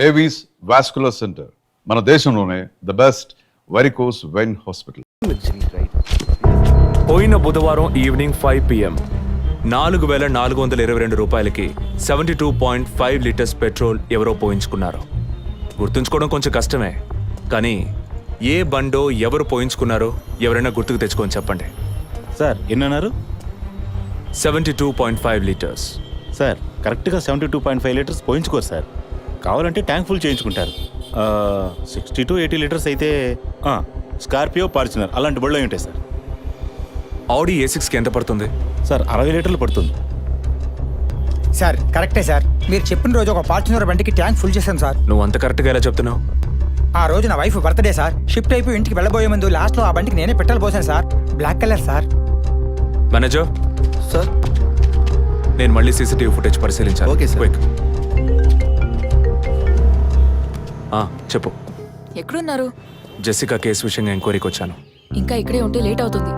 Avis vascular centre, మన దేశంలోనే the best varicose vein hospital. పోయిన బుధవారం ఈవినింగ్ 5 PM 4,422 రూపాయలకి 72.5 లీటర్స్ పెట్రోల్ ఎవరో పోయించుకున్నారు. గుర్తుంచుకోవడం కొంచెం కష్టమే, కానీ ఏ బండో ఎవరు పోయించుకున్నారో ఎవరైనా గుర్తుకు తెచ్చుకొని చెప్పండి. సార్ ఎన్నన్నారు? 72.5 లీటర్స్. సార్ కరెక్ట్గా 72.5 లీటర్స్ పోయించుకోరు సార్. కావాలంటే ట్యాంక్ ఫుల్ చేయించుకుంటారు. 60 to 80 లీటర్స్ అయితే స్కార్పియో, ఫార్చునర్ అలాంటి బళ్ళు అయి ఉంటాయి సార్. ఆడి A6కి ఎంత పడుతుంది? సార్ 60 లీటర్లు పడుతుంది. సార్ కరెక్టే సార్, మీరు చెప్పిన రోజు ఒక ఫార్చునర్ బండికి ట్యాంక్ ఫుల్ చేశాను సార్. నువ్వు అంత కరెక్ట్గా ఎలా చెప్తున్నావు? ఆ రోజు నా వైఫ్ బర్త్డే సార్. షిఫ్ట్ అయిపోయి ఇంటికి వెళ్ళబోయే ముందు లాస్ట్లో ఆ బండికి నేనే పెట్రోల్ పోసాను sir. Black colour sir. Manager sir, నేను మళ్ళీ సీసీటీవీ ఫుటేజ్ పరిశీలించాను. Okay sir. క్విక్. చెప్పు. ఎక్కడున్నారు? జెసికా కేసు విషయంగా ఎంక్వైరీకి వచ్చాను. ఇంకా ఇక్కడే ఉంటే లేట్ అవుతుంది.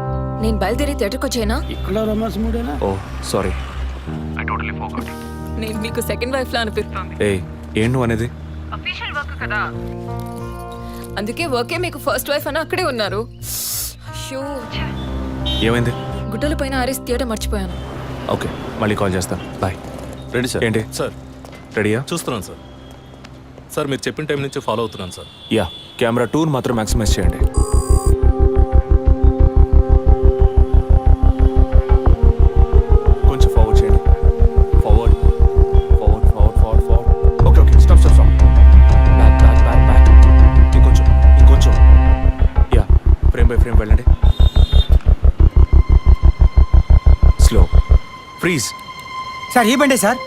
నేను బయలుదేరి థియేటర్కి వచ్చేనా? ఇక్కడ రొమాన్స్ మూడేనా? ఓ సారీ. నేను మీకు సెకండ్ వైఫ్ లా అనిపిస్తుంది. ఏం నువ్వు అనేది? అఫీషియల్ వర్క్ కదా, అందుకే వర్కే మీకు ఫస్ట్ వైఫ్ అని అక్కడే ఉన్నారు. అయ్యో, ఏమైంది? గుడ్డల పైన ఆరేసి థియేటర్ మర్చిపోయాను. ఓకే, మళ్ళీ కాల్ చేస్తాను. బాయ్. Ready sir. ఏంటి సార్, రెడీయా? చూస్తున్నాను సార్. సార్ మీరు చెప్పిన టైం నుంచి ఫాలో అవుతున్నాను సార్. యా, కెమెరా 2 మాత్రం మ్యాక్సిమైజ్ చేయండి. కొంచెం ఫార్వర్డ్ చేయండి. Forward forward forward forward forward. Okay okay, stop stop stop. Back back back back. ఇంకొంచెం ఇంకొంచెం. యా, ఫ్రేమ్ బై ఫ్రేమ్ వెళ్ళండి. స్లో. ఫ్రీజ్. సార్ ఈ బండే సార్.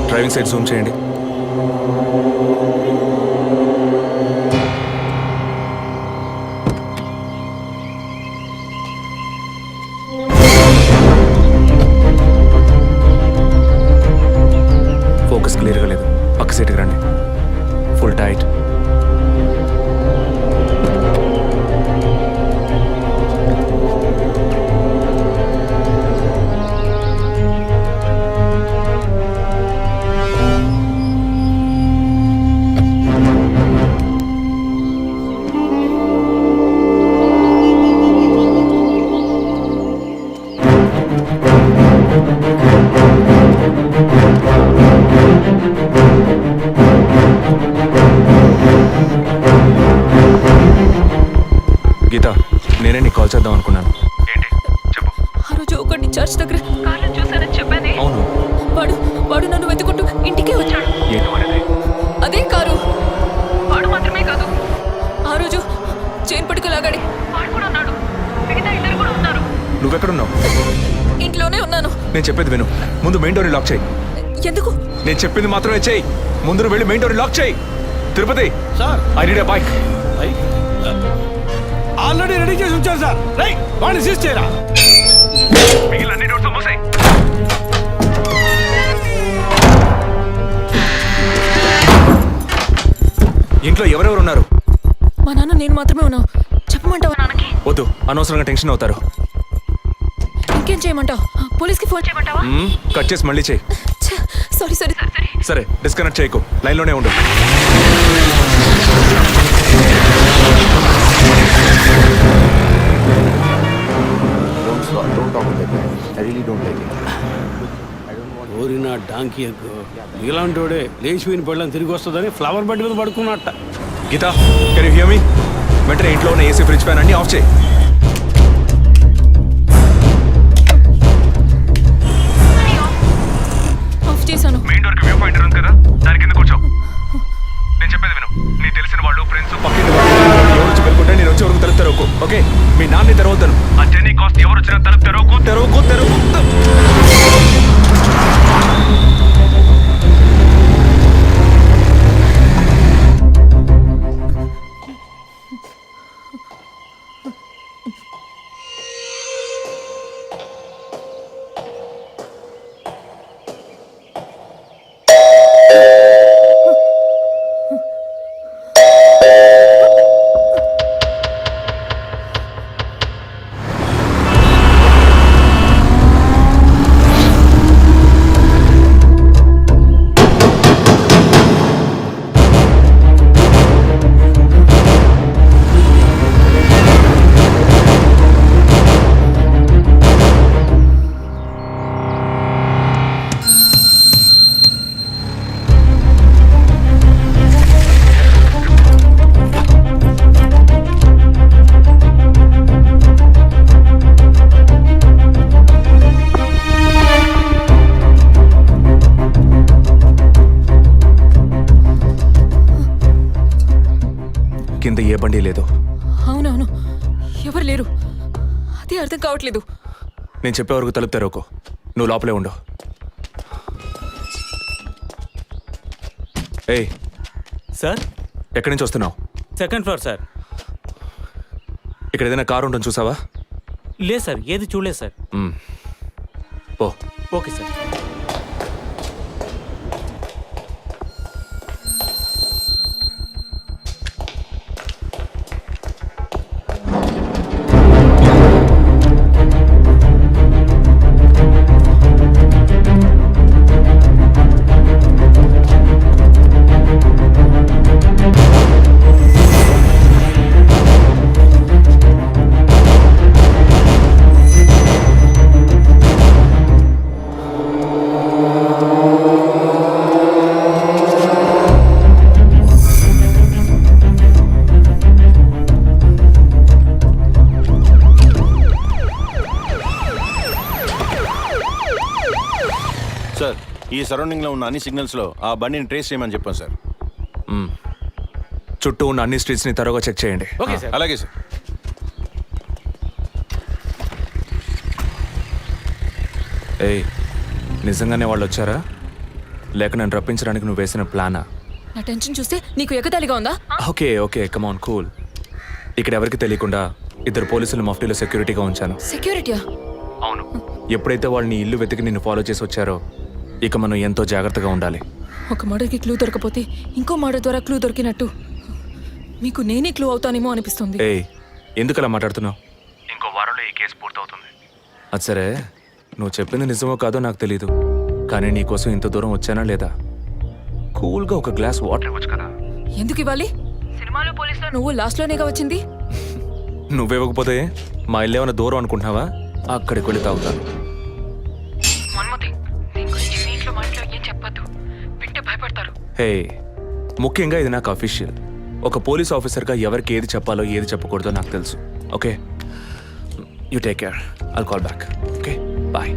డ్రైవింగ్ సైడ్ జూమ్ చేయండి. ఫోకస్ క్లియర్గా లేదు. పక్క సీట్కి రండి. Full tight. గీత, నేనే నీకు కాల్ చేద్దాం అనుకున్నాను. ఏంటి చెప్పు. ఆ రోజు ఒకటి చర్చ్ దగ్గర కార్లో చూసానని చెప్పానే. అవును. వాడు నన్ను వెతుకుంటూ ఇంటికే వచ్చాడు. ఏంటి అనేది? అదే కారు. వాడు మాత్రమే కాదు, ఆ రోజు చైన్ పట్టుకు లాగాడి వాడు కూడా ఉన్నాడు. మిగతా ఇద్దరు కూడా ఉన్నారు. నువ్వెక్కడున్నావు? ఇంట్లోనే ఉన్నాను. నేను చెప్పేది విను. ముందు మెయిన్ డోర్ని లాక్ చేయి. ఎందుకు? నేను చెప్పింది మాత్రమే చేయి. ముందు నువ్వు వెళ్ళి మెయిన్ డోర్ని లాక్ చేయి. Tirupati, sir, I need a bike. Already ready చేసి ఉంచారు సార్. రైట్, వాడిని సీజ్ చేయరా. మిగిలిన డోర్స్ మూసేయ్. ఇంట్లో ఎవరెవరు ఉన్నారు? మా నాన్న నేను మాత్రమే ఉన్నావు. చెప్పమంటావా నాన్నకి? వద్దు, అనవసరంగా టెన్షన్ అవుతారు. ఇంకేం చేయమంటావు? పోలీస్కి ఫోన్ చేయమంటావా? కట్ చేసి మళ్ళీ చేయి. Sorry sorry sorry. సరే, డిస్కనెక్ట్ చేయకు, లైన్లోనే ఉండు. ఓరినా డాంకీ ఎగ్గు. ఇలాంటి వాడే లేచిపోయిన పెళ్ళని తిరిగి వస్తుందని ఫ్లవర్ బెడ్ మీద పడుకున్నట్ట. గీత, కెన్ యు హియర్ మీ? వెంటనే ఇంట్లో ఉన్న ఏసీ, ఫ్రిడ్జ్, ఫ్యాన్ అన్ని ఆఫ్ చేయి. ఆఫ్ చేశాను. మెయిన్ డోర్ కి వ్యూ పాయింట్ ఉంది కదా, దాని కింద కూర్చో. నేను చెప్పేది విను. నీ తెలిసిన వాళ్ళు, ఫ్రెండ్స్, పక్కింటి వాళ్ళు ఎవరు వచ్చి వెళ్ళుకుంటే నేను వచ్చే వరకు తలుపు తెరవకు. ఓకే, మీ నాన్ని తెరవద్దాను. ఆ జర్నీ కాస్ట్ ఎవరు వచ్చినా తలుపు తెరవకు తెరవకు తెరవకు. ఏ బండి లేదు. అవునవును, ఎవరు లేరు. అదే అర్థం కావట్లేదు. నేను చెప్పే వరకు తలుపు తెరవకు. నువ్వు లోపలే ఉండు. ఏయ్, సార్ ఎక్కడి నుంచి వస్తున్నావు? Second floor sir. ఇక్కడ ఏదైనా కారు ఉంటుంది చూసావా? లేదు సార్, ఏది చూడలేదు సార్. పో. Okay sir. సార్, ఈ సరౌండింగ్లో ఉన్న అన్ని సిగ్నల్స్లో ఆ బండిని ట్రేస్ చేయమని చెప్పాను సార్. చుట్టూ ఉన్న అన్ని స్ట్రీట్స్ని తరోగా చెక్ చేయండి. Okay sir. అలాగే సార్. ఏయ్, నిజంగానే వాళ్ళు వచ్చారా లేక నన్ను రప్పించడానికి నువ్వు వేసిన ప్లానా? నా టెన్షన్ చూస్తే నీకు ఎగతాళిగా ఉందా? ఓకే ఓకే, కమాన్ కూల్. ఇక్కడ ఎవరికి తెలియకుండా 2 పోలీసులు మఫ్టీలో సెక్యూరిటీగా ఉంచాను. సెక్యూరిటీయా? అవును. ఎప్పుడైతే వాళ్ళని ఇల్లు వెతికి నిన్ను ఫాలో చేసి వచ్చారో ఇక మనం ఎంతో జాగ్రత్తగా ఉండాలి. ఒక మర్డర్కి క్లూ దొరకపోతే ఇంకో మర్డర్ ద్వారా క్లూ దొరికినట్టు మీకు నేనే క్లూ అవుతానేమో అనిపిస్తుంది. ఏయ్, ఎందుకు అలా మాట్లాడుతున్నావు? ఇంకో వారంలో ఈ కేసు పూర్తవుతుంది. అది సరే, నువ్వు చెప్పింది నిజమో కాదో నాకు తెలీదు, కానీ నీకోసం ఇంత దూరం వచ్చానా లేదా? కూల్గా ఒక గ్లాస్ వాటర్ ఇవ్వచ్చు కదా. ఎందుకు ఇవ్వాలి? సినిమాలో పోలీసులో నువ్వు లాస్ట్లోనేగా వచ్చింది. నువ్వివ్వకపోతే మా ఇల్లు ఏమైనా దూరం అనుకుంటున్నావా? అక్కడికి వెళ్ళి తాగుతాను. హే, ముఖ్యంగా ఇది నాకు అఫీషియల్. ఒక పోలీస్ ఆఫీసర్గా ఎవరికి ఏది చెప్పాలో ఏది చెప్పకూడదో నాకు తెలుసు. Okay, you take care. I'll call back. Okay, bye.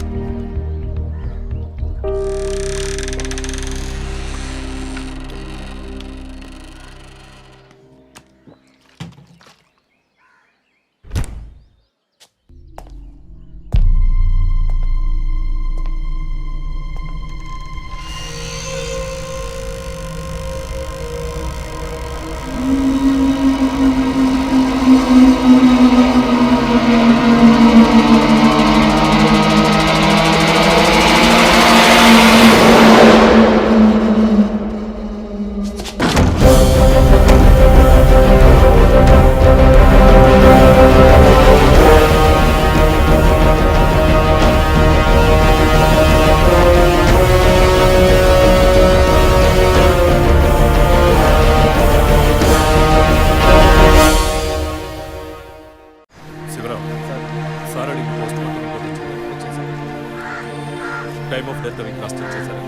Time of death కాస్ట్ చేశారు.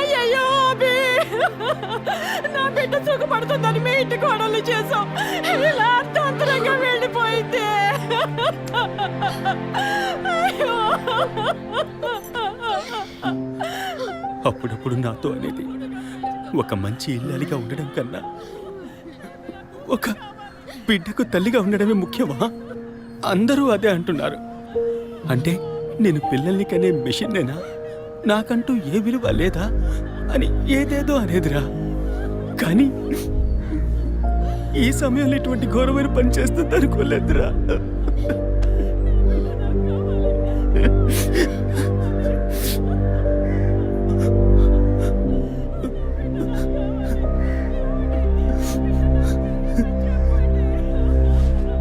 అయ్యయ్యో అభి, నా బిడ్డ సుఖపడుతుందని మీ ఇంటి కోడలు చేసాం, ఇలా అర్థాంతరంగా వెళ్ళిపోయింది. అయ్యో. అప్పుడప్పుడు నాతో అనేది ఒక మంచి ఇల్లాలిగా ఉండడం కన్నా ఒక బిడ్డకు తల్లిగా ఉండడమే ముఖ్యమా? అందరూ అదే అంటున్నారు. అంటే నేను పిల్లల్ని కనే మెషిన్నేనా? నాకంటూ ఏ విలువ లేదా అని ఏదేదో అనేదిరా. కానీ ఈ సమయంలో ఇటువంటి ఘోరమైన పని చేస్తుంది అనుకోలేదురా.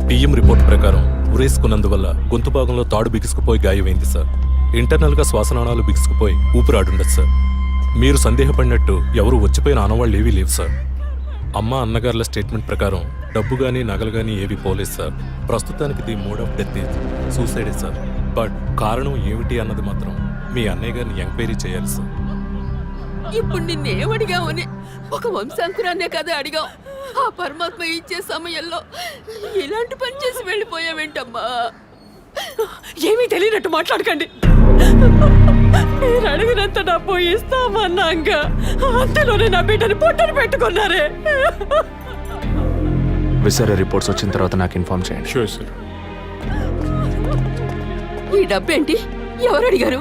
పిఎం రిపోర్ట్ ప్రకారం ఉరేసుకున్నందువల్ల గొంతు భాగంలో తాడు బిగుసుకుపోయి గాయమైంది సార్. ఇంటర్నల్గా శ్వాసనాళాలు బిగుసుకుపోయి ఊపిరాడుండదు సార్. మీరు సందేహపడినట్టు ఎవరు వచ్చిపోయిన ఆనవాళ్ళు ఏవీ లేవు సార్. అమ్మ అన్నగారుల స్టేట్మెంట్ ప్రకారం డబ్బు కానీ నగలు కానీ ఏవి పోలేదు సార్. ప్రస్తుతానికి the mode of death is సూసైడే సార్. బట్ కారణం ఏమిటి అన్నది మాత్రం మీ అన్నయ్య గారిని ఎంక్వైరీ చేయాలి సార్. ఇప్పుడు నిన్నేమడిగావని ఒక వంశాంకురాన్నే కదా అడిగావు. ఆ పరమాత్మ ఇచ్చే సమయంలో ఇలాంటి పని చేసి వెళ్ళిపోయావేంటమ్మా? ఏమీ తెలియనట్టు మాట్లాడకండి. మీరు అడిగినంత డబ్బు ఇస్తామన్నాక అంతలోనే నా బిడ్డని పొట్టను పెట్టుకున్నారే. విసరా రిపోర్ట్స్ వచ్చిన తర్వాత నాకు ఇన్ఫార్మ్ చేయండి. Sure sir. ఈ డబ్బేంటి? ఎవరు అడిగారు?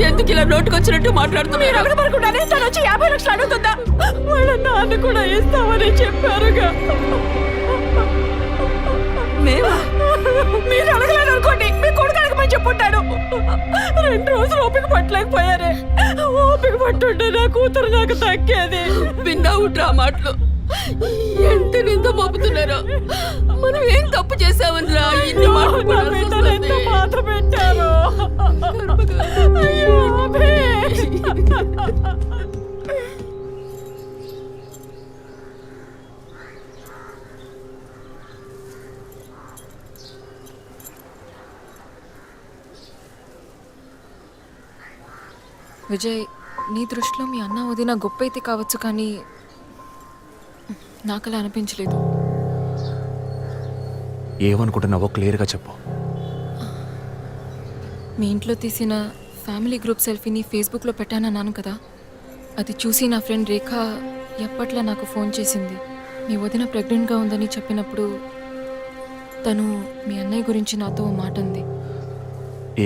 ఎందుకు ఇలా నోటుకొచ్చినట్టు మాట్లాడుతూ మీరు అక్కడ పడుకుంటానే తను వచ్చి 50 లక్షలు అడుగుతుందా? వాళ్ళ నాన్న కూడా ఇస్తామని చెప్పారుగా. మేమా? మీరు అడగలేదు అనుకోండి, మీ కొడుకు అడగమని చెప్పుంటాడు. 2 రోజులు ఓపిక పట్టలేకపోయారే. ఓపిక పట్టుంటే నా కూతురు నాకు దక్కేది. విన్నావుట్రా మాటలు ఎంత నింద మోపుతున్నారో. మనం ఏం తప్పు చేసామని రా ఇన్ని మాటలు మాత్రం పెట్టారు. విజయ్, నీ దృష్టిలో మీ అన్న వదిన గొప్ప అయితే కావచ్చు, కానీ నాకు అలా అనిపించలేదు. ఏమనుకుంటున్నావో క్లియర్గా చెప్పు. మీ ఇంట్లో తీసిన ఫ్యామిలీ గ్రూప్ సెల్ఫీని ఫేస్బుక్లో పెట్టానన్నాను కదా, అది చూసి నా ఫ్రెండ్ రేఖ ఎప్పట్లా నాకు ఫోన్ చేసింది. మీ వదిన ప్రెగ్నెంట్గా ఉందని చెప్పినప్పుడు తను మీ అన్నయ్య గురించి నాతో ఓ మాట అంది.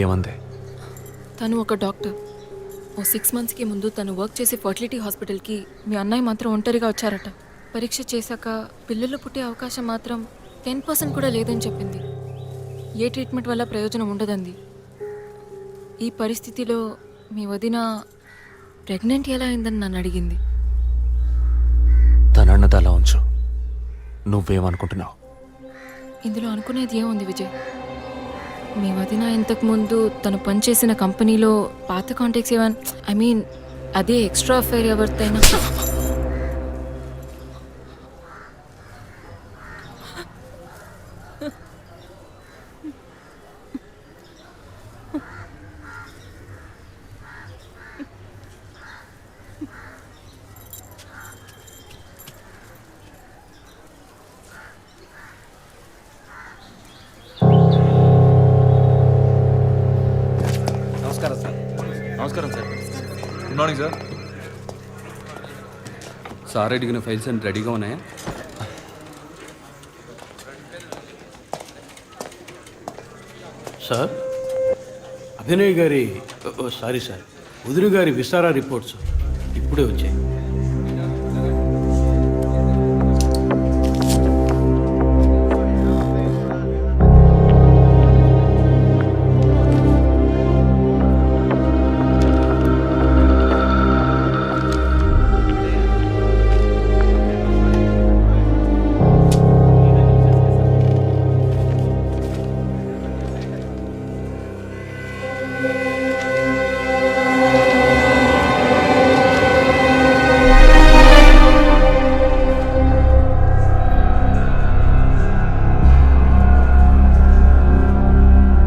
ఏమంది? తను ఒక డాక్టర్. ఓ 6 మంత్స్కి ముందు తను వర్క్ చేసే ఫర్టిలిటీ హాస్పిటల్కి మీ అన్నయ్య మాత్రం ఒంటరిగా వచ్చారట. పరీక్ష చేశాక పిల్లలు పుట్టే అవకాశం మాత్రం 10% కూడా లేదని చెప్పింది. ఏ ట్రీట్మెంట్ వల్ల ప్రయోజనం ఉండదంది. ఈ పరిస్థితిలో మీ వదిన ప్రెగ్నెంట్ ఎలా అయిందని నన్ను అడిగింది. తనన్నది అలా ఉంచు. నువ్వేమనుకుంటున్నావు? ఇందులో అనుకునేది ఏముంది విజయ్? మీ వదిన ఇంతకుముందు తను పనిచేసిన కంపెనీలో పాత కాంటాక్ట్స్ ఏమైనా అదే ఎక్స్ట్రా అఫైర్ ఎవరితైనా నమస్కారం sir. Good morning sir. Sir అడిగిన ఫైల్స్ అన్ని రెడీగా ఉన్నాయా? సార్, అభినయ్ గారి సారీ సార్, వదిన గారి విసారా రిపోర్ట్స్ ఇప్పుడే వచ్చాయి.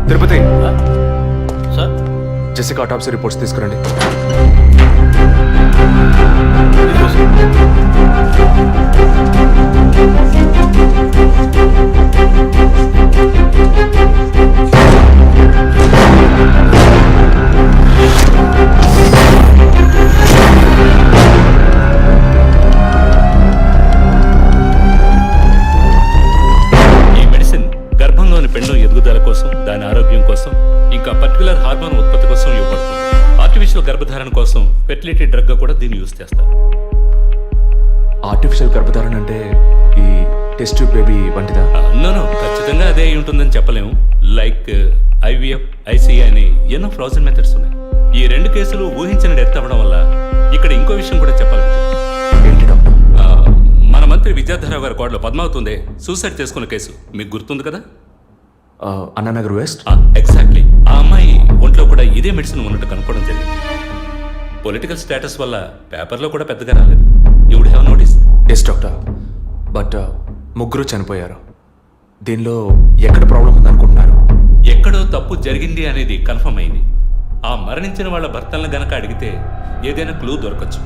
తిరుపతి, సార్, జెసికా ఆటాప్సీ రిపోర్ట్స్ తీసుకురండి. ఈ మెడిసిన్ గర్భంలోని పెండం ఎదుగుదల కోసం, దాని ఆరోగ్యం కోసం, ఇంకా పర్టికులర్ హార్మోన్ ఉత్పత్తి కోసం ఇవ్వబడుతుంది. ఆర్టిఫిషియల్ గర్భధారణ కోసం ఫెర్టిలిటీ డ్రగ్ గా కూడా దీన్ని యూజ్ చేస్తారు. ఆర్టిఫిషియల్ గర్భధారణ అంటే ఈ టెస్ట్ ట్యూబ్ బేబీ వంటిదా? నో, ఖచ్చితంగా అదే అయి ఉంటుందని చెప్పలేము. లైక్ ఐవీఎఫ్, ఐసీఐ అని ఎన్నో ఫ్రోజన్ మెథడ్స్ ఉన్నాయి. ఈ 2 కేసులు ఊహించిన డెత్ అవ్వడం వల్ల ఇక్కడ ఇంకో విషయం కూడా చెప్పాలి. ఏంటి డాక్టర్? మన మంత్రి విద్యాధరరావు గారి కోడలు పద్మావతి సూసైడ్ చేసుకున్న కేసు మీకు గుర్తుంది కదా? అన్నానగర్ వెస్ట్. ఎగ్జాక్ట్లీ. ఆ అమ్మాయి ఒంట్లో కూడా ఇదే మెడిసిన్ ఉన్నట్టు కనుక్కోవడం జరిగింది. పొలిటికల్ స్టేటస్ వల్ల పేపర్లో కూడా పెద్దగా రాలేదు. You would have notice. Yes doctor, but ముగ్గురు చనిపోయారు. దీనిలో ఎక్కడ ప్రాబ్లం ఉందనుకుంటున్నారు? ఎక్కడో తప్పు జరిగింది అనేది కన్ఫర్మ్ అయింది. ఆ మరణించిన వాళ్ళ భర్తలను గనక అడిగితే ఏదైనా క్లూ దొరకచ్చు.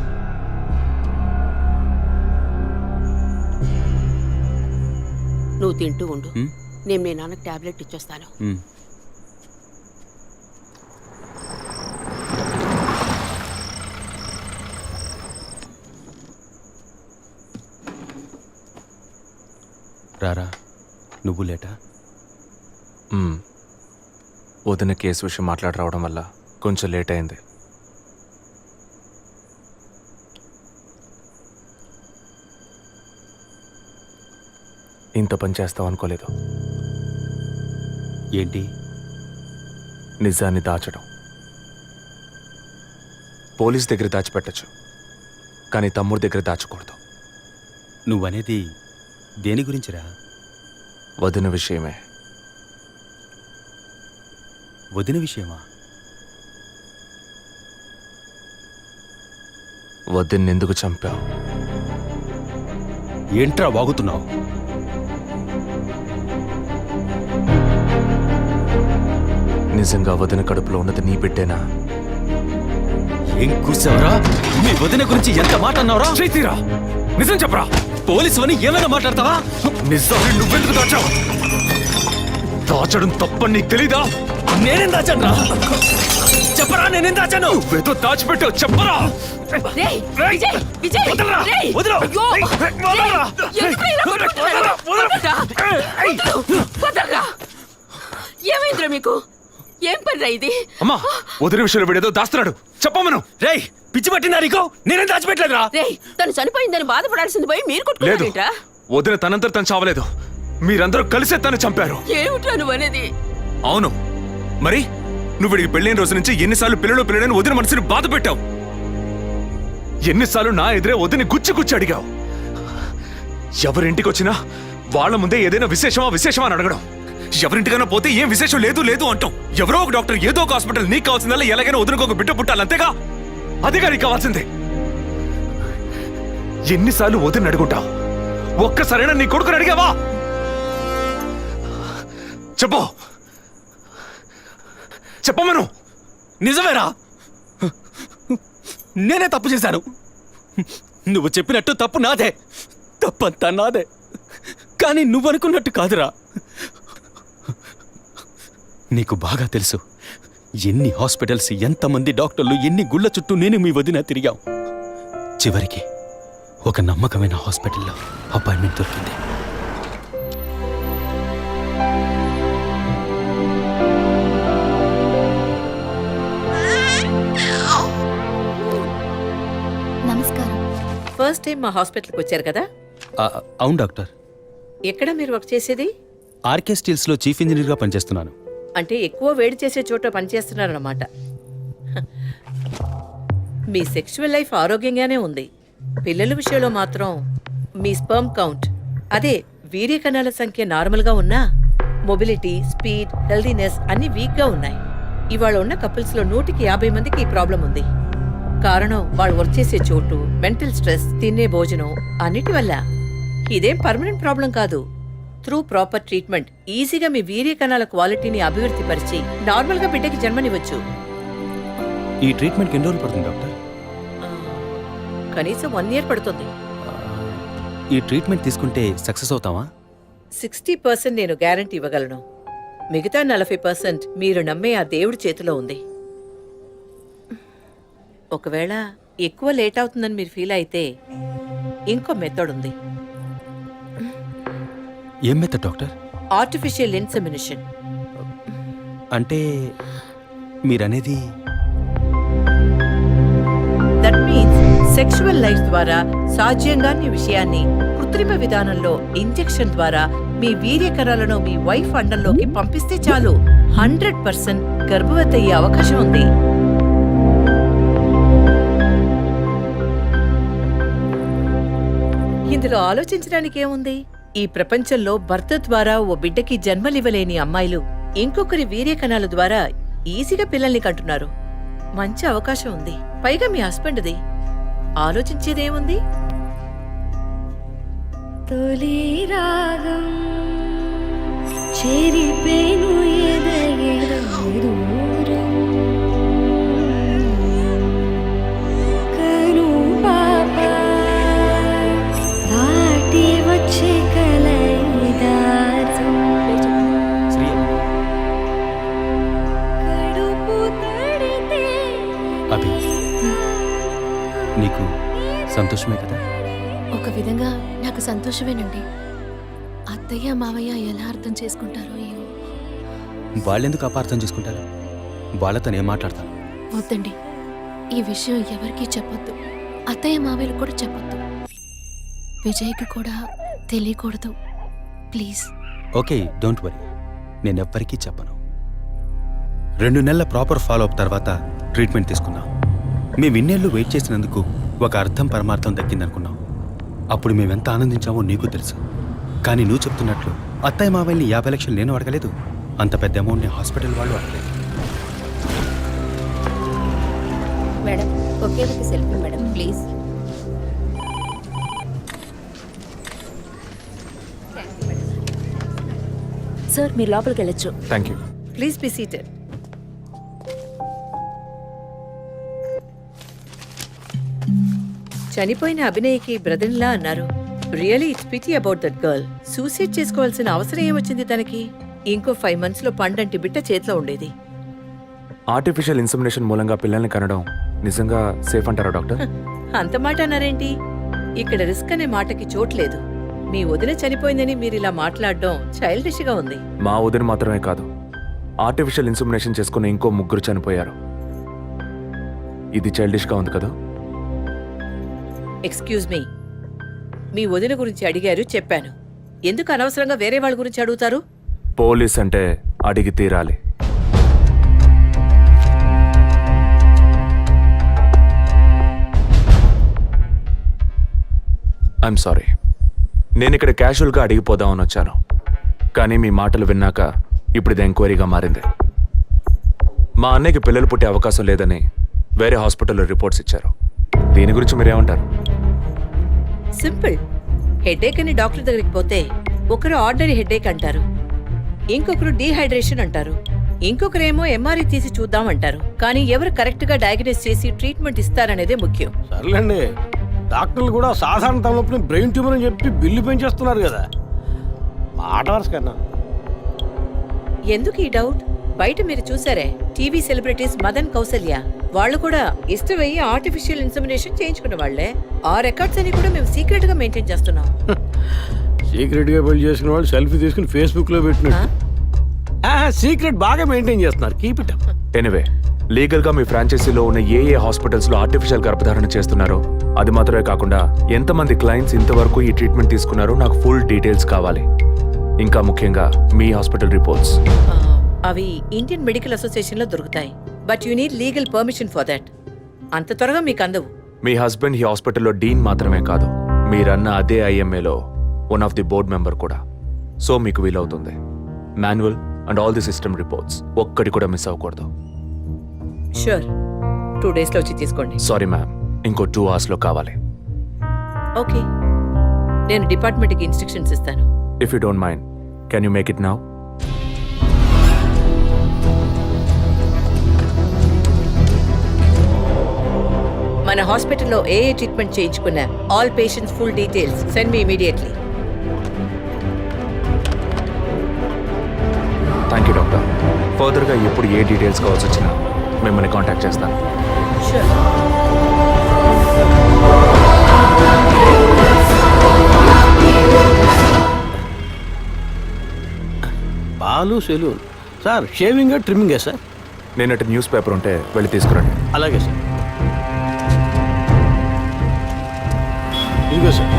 నువ్వు తింటూ ఉండు, నేను మీ నాన్నకు టాబ్లెట్ ఇచ్చొస్తాను. రారా. నువ్వు లేటా? వదిన కేసు విషయం మాట్లాడి రావడం వల్ల కొంచెం లేట్ అయింది. ఇంత పని చేస్తావు అనుకోలేదు. ఏంటి? నిజాన్ని దాచడం. పోలీస్ దగ్గర దాచిపెట్టచ్చు, కానీ తమ్ముడి దగ్గర దాచకూడదు. నువ్వనేది దేని గురించిరా? వదిన విషయమే. వదిన విషయమా? వదిన్ని ఎందుకు చంపావు? ఏంట్రా వాగుతున్నావు? నిజంగా వదిన కడుపులో ఉన్నది నీ బిడ్డేనా? ఏం కూర్చావరా? మీ వదిన గురించి ఎంత మాట అన్నావురా? చైతీరా, నిజం చెప్పరా. పోలీసు అని ఏమైనా మాట్లాడతావా? నిజాన్ని నువ్వెందుకు దాచావు? దాచడం తప్పని నీకు తెలీదా? నేనేం దాచాను? చెప్పరా, నేనేం దాచాను? నువ్వేదో దాచిపెట్టావు, చెప్పరా. రేయ్, విజయ్, విజయ్, వదలరా, రేయ్, వదలరా. అయ్యో, వదలరా. రేయ్, ఎందుకు ఇలా కొట్టుకుంటున్నారు? వదలరా. ఏమైందిరా మీకు? ఏం పనిరా ఇది? అమ్మా, వదిన విషయంలో వీడేదో దాస్తున్నాడు, చెప్పమను. రేయ్, పిచ్చి పట్టిందా నీకు? నేనేం దాచిపెట్టలేదురా. రేయ్, తను చనిపోయిందని బాధపడాల్సింది పోయి మీరు లేదు, కొట్టుకుంటారేంట్రా? వదిన తనంతట తను చావలేదు. మీరందరూ కలిసే తను చంపారు. ఏమిట్రా నువ్వు అనేది? అవును, మరి నువ్వు వీడికి పెళ్ళైన రోజు నుంచి ఎన్నిసార్లు పిల్లడని వదిన మనసుని బాధ పెట్టావు? ఎన్నిసార్లు నా ఎదురే వదిని గుచ్చి అడిగావు? ఎవరింటికి వచ్చినా వాళ్ళ ముందే ఏదైనా విశేషమా అని అడగడం. ఎవరింటికైనా పోతే ఏం విశేషం లేదు అంటాం. ఎవరో ఒక డాక్టర్, ఏదో ఒక హాస్పిటల్, నీకు కావాల్సిందల్లా ఎలాగైనా వదినకు ఒక బిడ్డ పుట్టాలి, అంతేగా? అదేగా నీకు కావాల్సిందే. ఎన్నిసార్లు వదిన అడుగుంటావు? ఒక్కసారైనా నీ కొడుకుని అడిగావా? చెప్పమను. నిజమేరా, నేనే తప్పు చేశాను. నువ్వు చెప్పినట్టు తప్పు నాదే, తప్పంతా నాదే. కానీ నువ్వనుకున్నట్టు కాదురా. నీకు బాగా తెలుసు ఎన్ని హాస్పిటల్స్, ఎంతమంది డాక్టర్లు, ఎన్ని గుళ్ళ చుట్టూ నేను మీ వదిన తిరిగాం. చివరికి ఒక నమ్మకమైన హాస్పిటల్లో అపాయింట్మెంట్ దొరికింది. నమస్కారం. ఫస్ట్ టైం మా హాస్పిటల్కి వచ్చారు కదా? అవును డాక్టర్. ఎక్కడ మీరు వర్క్ చేసేది? ఆర్కే స్టీల్స్లో చీఫ్ ఇంజనీర్గా పనిచేస్తున్నాను. అంటే ఎక్కువ వేడి చేసే చోట పనిచేస్తున్నారన్నమాట. మీ సెక్షువల్ లైఫ్ ఆరోగ్యంగానే ఉంది. పిల్లల విషయంలో మాత్రం మీ స్పర్మ్ కౌంట్, అదే వీర్య కణాల సంఖ్య నార్మల్గా ఉన్నా మొబిలిటీ, స్పీడ్, హెల్దీనెస్ అన్ని వీక్గా ఉన్నాయి. ఇవాళ ఉన్న కపుల్స్లో 150 మందికి ఈ ప్రాబ్లం ఉంది. కారణం వాళ్ళు వర్క్ చేసే చోటు, మెంటల్ స్ట్రెస్, తినే భోజనం అన్నిటి వల్ల. ఇదేం పర్మనెంట్ ప్రాబ్లం కాదు. త్రూ ప్రాపర్ ట్రీట్మెంట్ ఈజీగా మీ వీర్య కణాల క్వాలిటీని అభివృద్ధి పరిచి నార్మల్గా బిడ్డకి జన్మనివ్వచ్చు. ఈ ట్రీట్మెంట్కి ఎన్ని రోజులు పడుతుంది డాక్టర్? కనీసం 1 year పడుతుంది. ఈ ట్రీట్మెంట్ తీసుకుంటే సక్సెస్ అవుతావా? 60% నేను గ్యారంటీ ఇవ్వగలను. మిగతా 40% మీరు నమ్మే ఆ దేవుడి చేతిలో ఉంది. ఒకవేళ ఎక్కువ లేట్ అవుతుందని మీరు ఫీల్ అయితే ఇంకో మెథడ్ ఉంది. ఏం మెథడ్ డాక్టర్? Artificial insemination. అంటే మీరనేది? దట్ మీన్స్ సెక్షువల్ లైఫ్ ద్వారా సాధ్యంగాని విషయాన్ని కృత్రిమ విధానంలో ఇంజెక్షన్ ద్వారా మీ వీర్య కణాలను మీ వైఫ్ అండంలోకి పంపిస్తే చాలు 100% గర్భవతి అయ్యే అవకాశం ఉంది. ఇందులో ఆలోచించడానికి ఏముంది? ఈ ప్రపంచంలో భర్త ద్వారా ఓ బిడ్డకి జన్మలివ్వలేని అమ్మాయిలు ఇంకొకరి వీర్య కణాల ద్వారా ఈజీగా పిల్లల్ని కంటున్నారు. మంచి అవకాశం ఉంది. పైగా మీ హస్బెండ్ది. ఆలోచించేదేముంది? తొలి రాగం చెరిపేను ఎదగెదూరం కను పాప దాటి వచ్చే కలైదారం కడుపు తడితే. అభి, నీకు సంతోషమే కదా? ఒక విధంగా నాకు సంతోషమేనండి. ఆ అత్తయ్య మావయ్య ఎలా అర్థం చేసుకుంటారో ఏమో. వాళ్ళెందుకు అపార్థం చేసుకుంటారు? వాళ్ళతో నేను మాట్లాడతాను. వద్దండి, ఈ విషయం ఎవరికీ చెప్పొద్దు. అత్తయ్య మావయ్యలు కూడా చెప్పొద్దు. విజయ్కి కూడా తెలియకూడదు, ప్లీజ్. ఓకే, డోంట్ వరీ, నేను ఎవ్వరికీ చెప్పను. 2 నెలల ప్రాపర్ ఫాలోఅప్ తర్వాత ట్రీట్మెంట్ తీసుకున్నాం. మేము ఇన్నేళ్ళు వెయిట్ చేసినందుకు ఒక అర్థం పరమార్థం దక్కిందనుకున్నాం. అప్పుడు మేమెంత ఆనందించామో నీకు తెలుసు. కానీ నువ్వు చెప్తున్నట్లు అత్తయ్య మావయ్యని 50 లక్షలు నేను అడగలేదు, అంత పెద్ద అమౌంట్ని హాస్పిటల్ వాళ్ళు అడగలేదు. మేడం, ఒకే ఒక సెల్ఫీ మేడం, ప్లీజ్. సార్, మీరు లోపలికి వెళ్ళొచ్చు. Thank you. Please be seated. చనిపోయిన అభినయకి బ్రదర్లా అన్నారు. Really it's pity about that girl. Suicide చేసుకోవాల్సిన అవసరం ఏమొచ్చింది తనకి? ఇంకో 5 months లో పండంటి బిడ్డ చేతిలో ఉండేది. ఆర్టిఫిషియల్ ఇన్సెమినేషన్ మూలంగా పిల్లల్ని కనడం నిజంగా సేఫ్ అంటారా డాక్టర్? అంత మాట అన్నారేంటి? ఇక్కడ రిస్క్ అనే మాటకి చోట్లేదు. మీ వదిన చనిపోయిందని మీరు ఇలా మాట్లాడడం చైల్డిష్ గా ఉంది. మా వదిన మాత్రమే కాదు, ఆర్టిఫిషియల్ ఇన్సెమినేషన్ చేసుకున్న ఇంకో 3 చనిపోయారు. ఇది చైల్డిష్ గా ఉంది కదా? ఎక్స్క్యూజ్ మీ, మీ వదిన గురించి అడిగారు, చెప్పాను. ఎందుకు అనవసరంగా వేరే వాళ్ళ గురించి అడుగుతారు? పోలీస్ అంటే అడిగి తీరాలి. ఐఎమ్ సారీ, నేను ఇక్కడ క్యాజువల్గా అడిగిపోదామని వచ్చాను. కానీ మీ మాటలు విన్నాక ఇప్పుడు ఇది ఎంక్వైరీగా మారింది. మా అన్నయ్యకి పిల్లలు పుట్టే అవకాశం లేదని వేరే హాస్పిటల్లో రిపోర్ట్స్ ఇచ్చారు. దీని గురించి మీరేమంటారు? సింపుల్. హెడేక్ అని డాక్టర్ దగ్గరికి పోతే ఒకరు ఆర్డినరీ హెడేక్ అంటారు, ఇంకొకరు డీహైడ్రేషన్ అంటారు, ఇంకొకరేమో ఎంఆర్ఐ తీసి చూద్దాం అంటారు. కానీ ఎవరు కరెక్ట్ గా డయాగ్నోస్ చేసి ట్రీట్మెంట్ ఇస్తారనేదే ముఖ్యం. సర్లేండి, డాక్టర్లు కూడా సాధారణ తలనొప్పిని బ్రెయిన్ ట్యూమర్ అని చెప్పి బిల్లు పెంచేస్తున్నారు కదా. మాట వరుస కన్నా. ఎందుకు ఈ డౌట్? బయట మీరు చూసారే, టీవీ సెలబ్రిటీస్ మదన్ కౌసల్య వాళ్ళు కూడా ఇష్టమయ్యి ఆర్టిఫిషియల్ ఇన్సెమినేషన్ చేయించుకున్న వాళ్లే. ఆ రికార్డ్స్ అని కూడా మేము సీక్రెట్ గా మెయింటైన్ చేస్తున్నాం. సీక్రెట్ గా పెళ్లి చేసుకున్న వాళ్ళు సెల్ఫీ తీసుకుని ఫేస్బుక్ లో పెట్టినట్టు సీక్రెట్ బాగా మెయింటైన్ చేస్తున్నారు. Keep it up. Anyway, legal గా మీ ఫ్రాంచైజీలో ఉన్న ఏ హాస్పిటల్స్ లో ఆర్టిఫిషియల్ గర్భధారణ చేస్తున్నారో అది మాత్రమే కాకుండా ఎంతమంది క్లయింట్స్ ఇంతవరకు ఈ ట్రీట్మెంట్ తీసుకున్నారో నాకు ఫుల్ డీటెయిల్స్ కావాలి. ఇంకా ముఖ్యంగా మీ హాస్పిటల్ రిపోర్ట్స్. అవి ఇండియన్ మెడికల్ అసోసియేషన్ లో దొరుకుతాయి, but you need legal permission for that. అంత త్వరగా మీకు అందవు. మీ హస్బెండ్ ఈ హాస్పిటల్లో డీన్ మాత్రమే కాదు, మీరన్న అదే ఐఎంఏలో one of the board member కూడా. సో మీకు వీలవుతుంది. Manual and all the system reports ఒక్కటి కూడా మిస్ అవ్వకూడదు. షూర్, 2 days లో వచ్చి తీసుకోండి. సారీ మ్యామ్, ఇంకో 2 hours లో కావాలి. ఓకే, నేను డిపార్ట్మెంట్కి ఇన్స్ట్రక్షన్స్ ఇస్తాను. If you don't mind, can you make it now? మన హాస్పిటల్లో ఏ ట్రీట్మెంట్ చేయించుకున్నా all patients full details send me immediately. Thank you doctor. ఫర్దర్గా ఎప్పుడు ఏ డీటెయిల్స్ కావాల్సి వచ్చినా మిమ్మల్ని కాంటాక్ట్ చేస్తాను. Sure. Balu saloon sir. Shaving ట్రిమ్మింగే సార్? నేనటి న్యూస్ పేపర్ ఉంటే వెళ్ళి తీసుకురండి. అలాగే సార్. ఇదిగో సార్.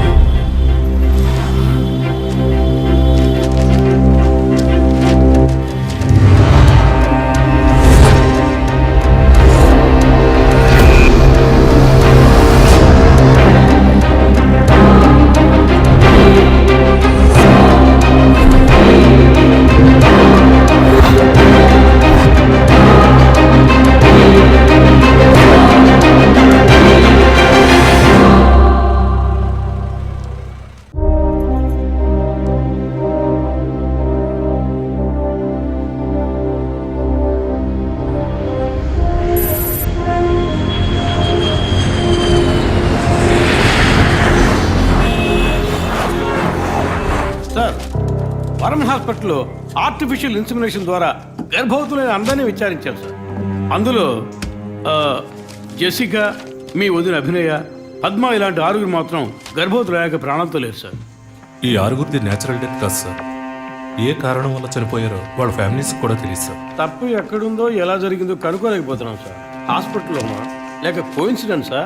వరం హాస్పిటల్లో ఆర్టిఫిషియల్ ఇన్సెమినేషన్ ద్వారా గర్భవతులైన అందరినీ విచారించారు సార్. అందులో జెసికా, మీ వదిన అభినయ, పద్మ ఇలాంటి 6 మాత్రం గర్భవతులయ్యాక ప్రాణాలతో లేరు సార్. ఈ ఆరుగురిది నేచురల్ డెత్ కాదు సార్. ఏ కారణం వల్ల చనిపోయారో వాళ్ళ ఫ్యామిలీస్ కూడా తెలియదు సార్. తప్పు ఎక్కడుందో ఎలా జరిగిందో కనుక్కోలేకపోతున్నాం సార్. హాస్పిటల్లోనా లేక కోయిన్సిడెన్సా?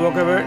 ఒకవేళ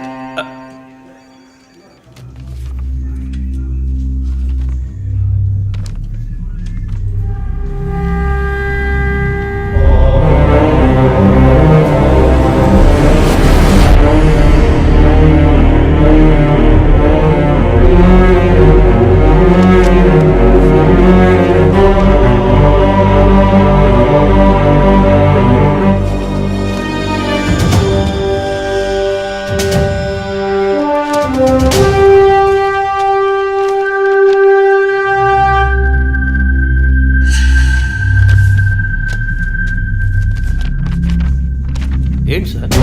ఏంటి సార్?